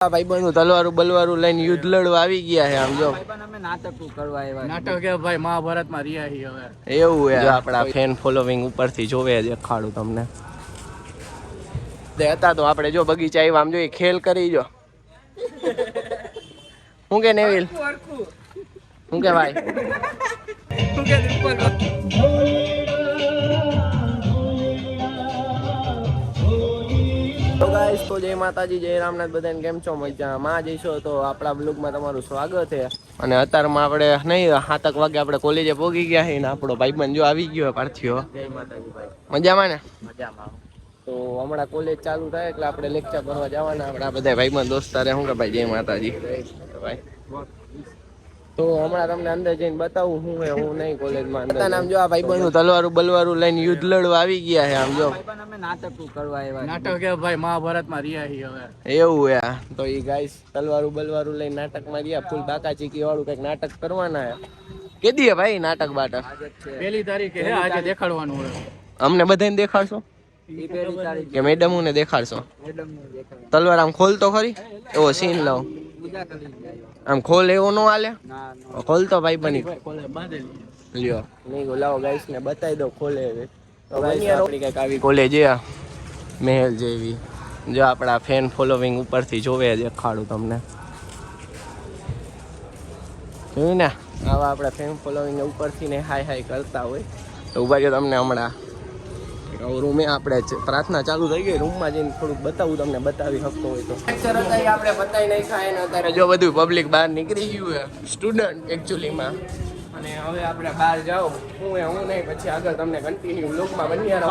ભાઈ બંધુ તલવારું બલવારું લઈને યુદ્ધ લડવા આવી ગયા છે. આમ જો અમે નાટક કરવા આવ્યા. નાટક કે ભાઈ મહાભારતમાં રહ્યા છીએ હવે. એવું છે. આપણા ફેન ફોલોવિંગ ઉપરથી જોવે દેખાડું તમને. હતા તો આપણે જો બગીચા આવ્યા આમ જોઈએ ખેલ કરી જો. હું કે નેવિલ હું કે ભાઈ તો ગાઈસ તો જય માતાજી જય રામનાથ બધાને કેમ છો મજામાં જઈશો તો આપણા બ્લોગમાં તમારું સ્વાગત છે. અને અત્યારમાં આપણે નહીં 7 વાગે આપણે કોલેજે પહોંચી ગયા છે ને આપણો ભાઈબંધ જો આવી ગયો પાર્થિયો. જય માતાજી ભાઈ. મજામાં ને? મજામાં. તો હમણાં કોલેજ ચાલુ થાય એટલે આપણે લેક્ચર ભરવા જવાના આપણા બધા ભાઈબંધ દોસ્તારે. શું કે ભાઈ જય માતાજી ભાઈ. તો હમણાં તમને અંદર જઈને બતાવું હું હે હું નહીં કોલેજમાં અંદર. નામ જો આ ભાઈબંધુ તલવારું બલવારું લઈને યુદ્ધ લડવા આવી ગયા છે. આમ જો અમે નાટક કરવા આવ્યા. નાટક કે ભાઈ મહાભારતમાં રહ્યા છીએ હવે. એવું છે. તો ઈ ગાઈસ તલવારું બલવારું લઈને નાટકમાં રહ્યા. ફૂલ બાકા ચીકી વાળું કઈક નાટક કરવાના છે. કેદી હે ભાઈ નાટક બાટક? 1 તારીખે હે આજે દેખાડવાનું હોય. અમને બધાને દેખાડશો કે મેડમ ને દેખાડશો? તલવાર આમ ખોલ તો ખરી, એવો સીન લાવ. આમ ખોલ એવો નો હાલે. ખોલ તો ભાઈ બની લ્યો નહીં લાવો ગાઈસ ને બતાવી દો ખોલે. તો ગાઈસ આપણી કઈક આવી કોલેજ છે મહેલ જેવી. જો આપણા ફેન ફોલોવિંગ ઉપરથી જોવે દેખાડું તમને. જોયું ને આવા આપણા ફેન ફોલોવિંગ ઉપરથી ને હાય હાય કરતા હોય. તો ઉભા રહ્યો તમને હમણાં રૂમે આપણે પ્રાર્થના ચાલુ થઈ ગઈ. રૂમમાં જઈને થોડુંક બતાવું તમને, બતાવી શકતો હોય તો. આપણે બતાવી નહીં ખાય ને અત્યારે જો બધું પબ્લિક બહાર નીકળી ગયું છે, સ્ટુડન્ટ એકચ્યુઅલીમાં. અને હવે આપણે બહાર જાઓ હું હે હું નહીં, પછી આગળ તમને કન્ટિન્યુ લોકમાં બન્યા રહો,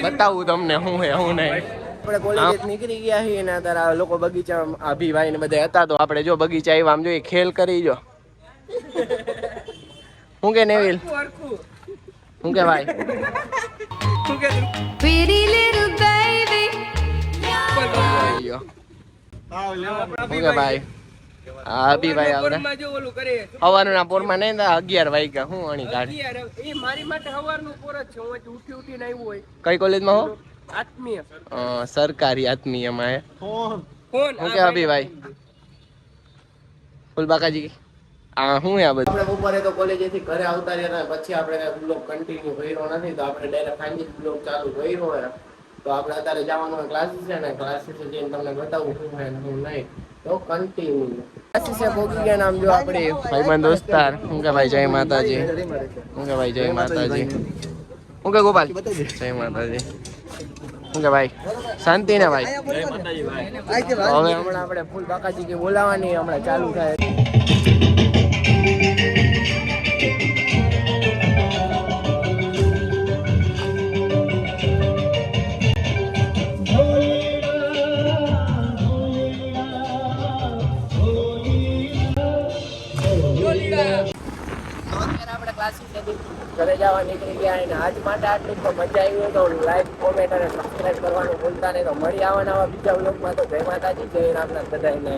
બતાવું તમને હું હે હું નહીં. આપણે કોલેજ નીકળી ગયા છીએ ને અત્યારે લોકો બગીચા અભિભાઈ ને બધા હતા. તો આપણે જો બગીચા આવ્યા આમ જોઈએ ખેલ કરી જો. હું કે નેવિલ હું કે ભાઈ Pretty little baby. ભાઈ અભી ભાઈ આપણે સવારના પોરમાં નહીં 11 વાગ્યા હું અણી કાઢ મારી માટે સવારનું પોર જ છે. હું ઉઠી ઉઠીને આવ્યો હોય. કઈ કોલેજમાં હો? આત્મીય સરકારી આત્મીયમાં હે. હું કે અભી ભાઈ ફૂલબાકાજી આ શું આ બધું. આપણે બપોરે તો કોલેજેથી ઘરે આવતા રહ્યા પછી આપણે બ્લોગ કન્ટિન્યુ કર્યો નથી. તો આપણે ડાયરેક્ટ સાંજે બ્લોગ ચાલુ કર્યો હોય. તો આપણે અત્યારે જવાનું હોય ક્લાસીસ છે ને, ક્લાસીસ જઈને તમને બતાવું શું હોય શું નહીં. તો કન્ટિન્યુ ક્લાસીસે પહોંચી ગયા. નામ જો આપણે ભાઈબંધ દોસ્તાર. શું કે ભાઈ જય માતાજી. શું કે ભાઈ જય માતાજી. શું કે ગોપાલ જય માતાજી. શું કે ભાઈ શાંતિ ને ભાઈ? જય માતાજી ભાઈ. હવે હમણાં આપણે ફૂલ બાકાજી કે બોલાવાની હમણાં ચાલુ થાય. ઘરે જવા નીકળી ગયા અને આજ માટે આટલું તો મજા આવી હોય તો લાઈક કોમેન્ટ અને સબસ્ક્રાઈબ કરવાનું ભૂલતા નહીં. તો મળી આવવાના બીજા વ્લોગમાં. તો જય માતાજી જય રામનાથ બધાને.